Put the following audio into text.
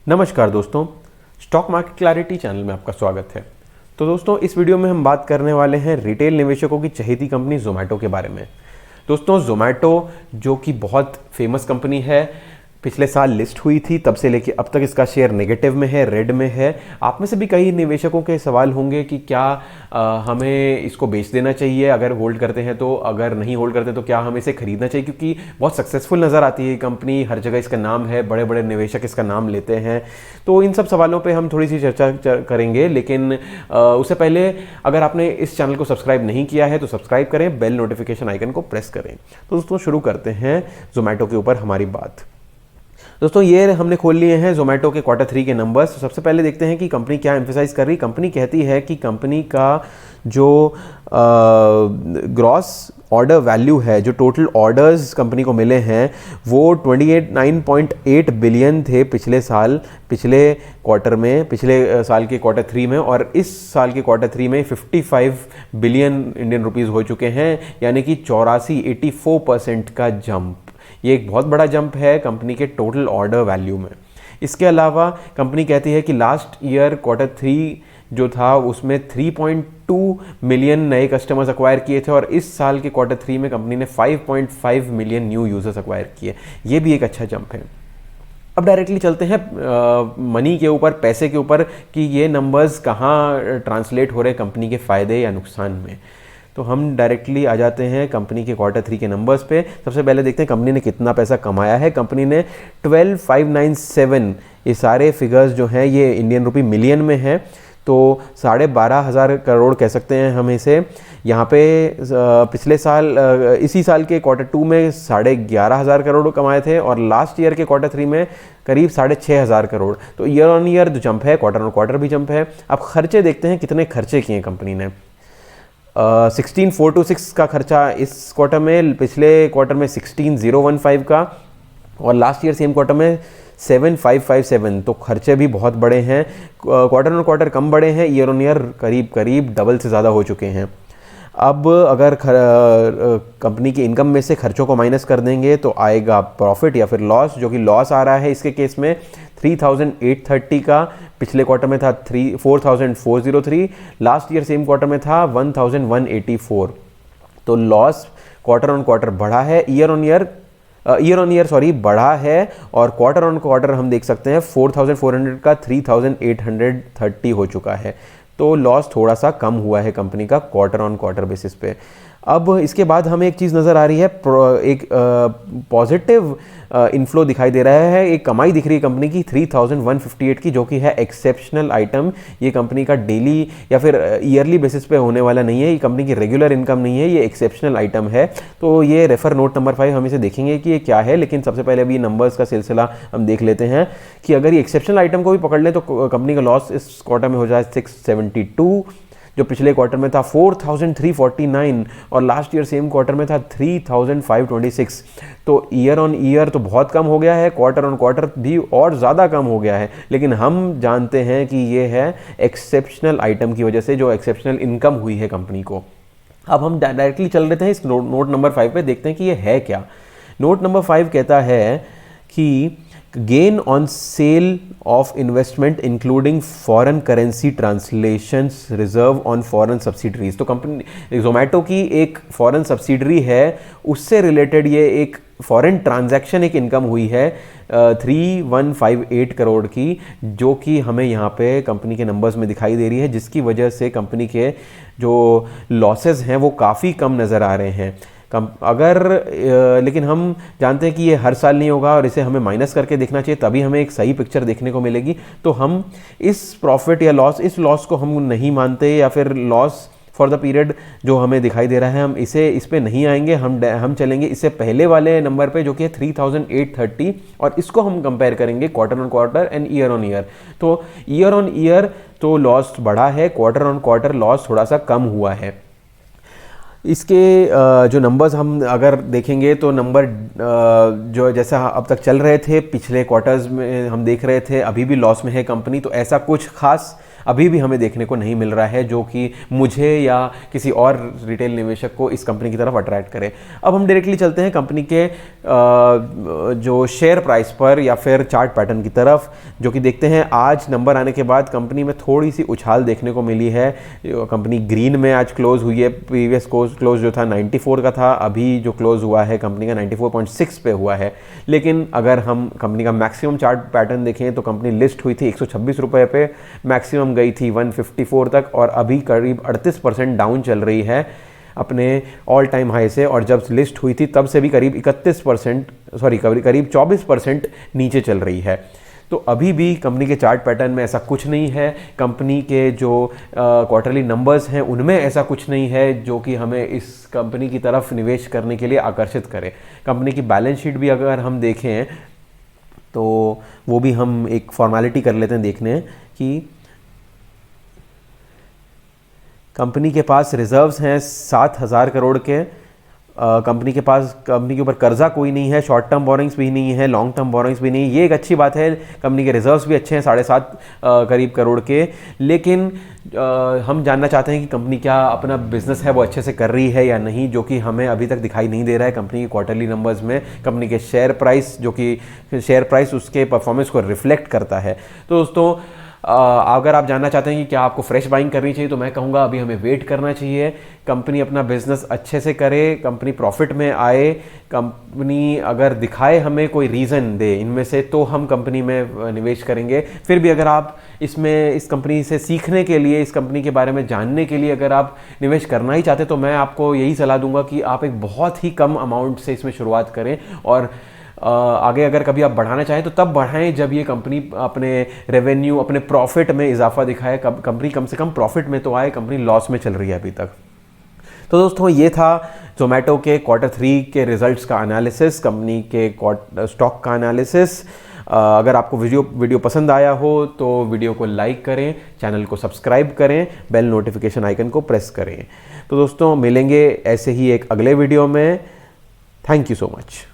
नमस्कार दोस्तों, stock market clarity channel में आपका स्वागत है। तो दोस्तों, इस वीडियो में हम बात करने वाले हैं रिटेल निवेशकों की चहेती कंपनी जोमेटो के बारे में। दोस्तों, जोमेटो जो कि बहुत फेमस कंपनी है, पिछले साल लिस्ट हुई थी, तब से लेके अब तक इसका शेयर नेगेटिव में है, रेड में है। आप में से भी कई निवेशकों के सवाल होंगे कि क्या हमें इसको बेच देना चाहिए अगर होल्ड करते हैं तो, अगर नहीं होल्ड करते तो क्या हमें इसे खरीदना चाहिए, क्योंकि बहुत सक्सेसफुल नज़र आती है ये कंपनी, हर जगह इसका नाम है, बड़े बड़े निवेशक इसका नाम लेते हैं। तो इन सब सवालों पे हम थोड़ी सी चर्चा करेंगे, लेकिन उससे पहले अगर आपने इस चैनल को सब्सक्राइब नहीं किया है तो सब्सक्राइब करें, बेल नोटिफिकेशन आइकन को प्रेस करें। तो दोस्तों, शुरू करते हैं जोमेटो के ऊपर हमारी बात। दोस्तों, ये हमने खोल लिए हैं जोमेटो के क्वार्टर 3 के नंबर्स। तो सबसे पहले देखते हैं कि कंपनी क्या एम्फेसाइज कर रही है। कंपनी कहती है कि कंपनी का जो ग्रॉस ऑर्डर वैल्यू है, जो टोटल ऑर्डर्स कंपनी को मिले हैं, वो 29.8 बिलियन थे पिछले साल के क्वार्टर 3 में, और इस साल के क्वार्टर 3 में 55 बिलियन इंडियन रुपीज़ हो चुके हैं, यानी कि 84% का जंप। ये एक बहुत बड़ा जंप है कंपनी के टोटल ऑर्डर वैल्यू में। इसके अलावा कंपनी कहती है कि लास्ट ईयर क्वार्टर 3 जो था उसमें 3.2 मिलियन नए कस्टमर्स अक्वायर किए थे, और इस साल के क्वार्टर 3 में कंपनी ने 5.5 मिलियन न्यू यूजर्स अक्वायर किए। ये भी एक अच्छा जंप है। अब डायरेक्टली चलते हैं मनी के ऊपर, पैसे के ऊपर, कि ये नंबर्स कहाँ ट्रांसलेट हो रहे हैं कंपनी के फ़ायदे या नुकसान में। तो हम डायरेक्टली आ जाते हैं कंपनी के क्वार्टर 3 के नंबर्स पे। सबसे पहले देखते हैं कंपनी ने कितना पैसा कमाया है। कंपनी ने 12,597, ये सारे फिगर्स जो हैं ये इंडियन रुपी मिलियन में है, तो 12,500 करोड़ कह सकते हैं हम इसे। यहाँ पे पिछले साल इसी साल के क्वार्टर 2 में 11,500 करोड़ कमाए थे, और लास्ट ईयर के क्वार्टर 3 में करीब 6,500 करोड़। तो ईयर ऑन ईयर जो जंप है, क्वार्टर ऑन क्वार्टर भी जंप है। अब खर्चे देखते हैं, कितने खर्चे किए कंपनी ने। 16,426 का खर्चा इस क्वार्टर में, पिछले क्वार्टर में 16,015 का, और लास्ट ईयर सेम क्वार्टर में 7,557। तो खर्चे भी बहुत बड़े हैं। क्वार्टर ऑन क्वार्टर कम बड़े हैं, ईयर ऑन ईयर करीब करीब डबल से ज़्यादा हो चुके हैं। अब अगर कंपनी की इनकम में से खर्चों को माइनस कर देंगे तो आएगा प्रॉफिट या फिर लॉस, जो कि लॉस आ रहा है इसके केस में 3,830 का। पिछले क्वार्टर में था 4,403, लास्ट ईयर सेम क्वार्टर में था 1,184। तो लॉस क्वार्टर ऑन क्वार्टर बढ़ा है, ईयर ऑन ईयर बढ़ा है, और क्वार्टर ऑन क्वार्टर हम देख सकते हैं 4,400 का 3,830 हो चुका है। तो लॉस थोड़ा सा कम हुआ है कंपनी का क्वार्टर ऑन क्वार्टर बेसिस पे। अब इसके बाद हमें एक चीज़ नज़र आ रही है, एक पॉजिटिव इनफ्लो दिखाई दे रहा है, एक कमाई दिख रही है कंपनी की 3,158 की, जो कि है एक्सेप्शनल आइटम। ये कंपनी का डेली या फिर ईयरली बेसिस पे होने वाला नहीं है, ये कंपनी की रेगुलर इनकम नहीं है, ये एक्सेप्शनल आइटम है। तो ये रेफर नोट नंबर 5 हम इसे देखेंगे कि ये क्या है, लेकिन सबसे पहले अभी नंबर्स का सिलसिला हम देख लेते हैं कि अगर ये एक्सेप्शनल आइटम को भी पकड़ लें तो कंपनी का लॉस इस क्वार्टर में हो जाए 672, जो पिछले क्वार्टर में था 4,349, और लास्ट ईयर सेम क्वार्टर में था 3,526। तो ईयर ऑन ईयर तो बहुत कम हो गया है, क्वार्टर ऑन क्वार्टर भी और ज़्यादा कम हो गया है, लेकिन हम जानते हैं कि ये है एक्सेप्शनल आइटम की वजह से, जो एक्सेप्शनल इनकम हुई है कंपनी को। अब हम डायरेक्टली चल रहे हैं इस नोट नंबर 5 पे, देखते हैं कि ये है क्या। नोट नंबर 5 कहता है कि gain on sale of investment including foreign currency translations reserve on foreign subsidiaries. तो कंपनी जोमेटो की एक फॉरेन सब्सिडरी है, उससे रिलेटेड ये एक फॉरेन ट्रांजैक्शन एक इनकम हुई है 3,158 करोड़ की, जो कि हमें यहाँ पे कंपनी के नंबर्स में दिखाई दे रही है, जिसकी वजह से कंपनी के जो लॉसेस हैं वो काफ़ी कम नज़र आ रहे हैं। लेकिन हम जानते हैं कि ये हर साल नहीं होगा, और इसे हमें माइनस करके देखना चाहिए, तभी हमें एक सही पिक्चर देखने को मिलेगी। तो हम इस प्रॉफिट या इस लॉस को हम नहीं मानते, या फिर लॉस फॉर द पीरियड जो हमें दिखाई दे रहा है, हम इस पे नहीं आएंगे। हम चलेंगे इससे पहले वाले नंबर पे, जो कि है 3,830, और इसको हम कंपेयर करेंगे quarter on quarter and year on year. तो ईयर ऑन ईयर तो लॉस बढ़ा है, क्वार्टर ऑन क्वार्टर लॉस थोड़ा सा कम हुआ है। इसके जो नंबर्स हम अगर देखेंगे तो नंबर जो जैसा अब तक चल रहे थे, पिछले क्वार्टर्स में हम देख रहे थे, अभी भी लॉस में है कंपनी। तो ऐसा कुछ खास अभी भी हमें देखने को नहीं मिल रहा है, जो कि मुझे या किसी और रिटेल निवेशक को इस कंपनी की तरफ अट्रैक्ट करे। अब हम डायरेक्टली चलते हैं कंपनी के जो शेयर प्राइस पर या फिर चार्ट पैटर्न की तरफ, जो कि देखते हैं आज नंबर आने के बाद कंपनी में थोड़ी सी उछाल देखने को मिली है। कंपनी ग्रीन में आज क्लोज हुई है। प्रीवियस क्लोज जो था 94 का था, अभी जो क्लोज हुआ है कंपनी का 94.6 पे हुआ है। लेकिन अगर हम कंपनी का मैक्सिमम चार्ट पैटर्न देखें तो कंपनी लिस्ट हुई थी 126 रुपये पे, मैक्सिमम गई थी 154 तक, और अभी करीब 38% डाउन चल रही है अपने ऑल टाइम हाई से। और जब लिस्ट हुई थी तब से भी करीब 24% नीचे चल रही है। तो अभी भी कंपनी के चार्ट पैटर्न में ऐसा कुछ नहीं है, कंपनी के जो क्वार्टरली नंबर्स हैं उनमें ऐसा कुछ नहीं है जो कि हमें इस कंपनी की तरफ निवेश करने के लिए आकर्षित करे। कंपनी की बैलेंस शीट भी अगर हम देखें तो वो भी हम एक फॉर्मेलिटी कर लेते हैं देखने कि कंपनी के पास रिजर्व्स हैं 7,000 करोड़ के। कंपनी के पास, कंपनी के ऊपर कर्जा कोई नहीं है, शॉर्ट टर्म बोरिंग्स भी नहीं है, लॉन्ग टर्म बोरिंग्स भी नहीं है, ये एक अच्छी बात है। कंपनी के रिजर्व्स भी अच्छे हैं 7.5 करीब करोड़ के। लेकिन हम जानना चाहते हैं कि कंपनी क्या अपना बिजनेस है वो अच्छे से कर रही है या नहीं, जो कि हमें अभी तक दिखाई नहीं दे रहा है कंपनी के क्वार्टरली नंबर्स में। कंपनी के शेयर प्राइस, जो कि शेयर प्राइस उसके परफॉर्मेंस को रिफ्लेक्ट करता है। तो दोस्तों अगर आप जानना चाहते हैं कि क्या आपको फ्रेश बाइंग करनी चाहिए, तो मैं कहूँगा अभी हमें वेट करना चाहिए। कंपनी अपना बिजनेस अच्छे से करे, कंपनी प्रॉफिट में आए, कंपनी अगर दिखाए हमें कोई रीज़न दे इनमें से, तो हम कंपनी में निवेश करेंगे। फिर भी अगर आप इसमें इस कंपनी से सीखने के लिए, इस कंपनी के बारे में जानने के लिए अगर आप निवेश करना ही चाहते, तो मैं आपको यही सलाह दूंगा कि आप एक बहुत ही कम अमाउंट से इसमें शुरुआत करें, और आगे अगर कभी आप बढ़ाना चाहें तो तब बढ़ाएं जब ये कंपनी अपने रेवेन्यू, अपने प्रॉफिट में इजाफा दिखाए। कंपनी कम से कम प्रॉफिट में तो आए, कंपनी लॉस में चल रही है अभी तक। तो दोस्तों ये था जोमेटो के Q3 के रिजल्ट्स का एनालिसिस, कंपनी के स्टॉक का एनालिसिस। अगर आपको वीडियो पसंद आया हो तो वीडियो को लाइक करें, चैनल को सब्सक्राइब करें, बेल नोटिफिकेशन आइकन को प्रेस करें। तो दोस्तों मिलेंगे ऐसे ही एक अगले वीडियो में। Thank you so much.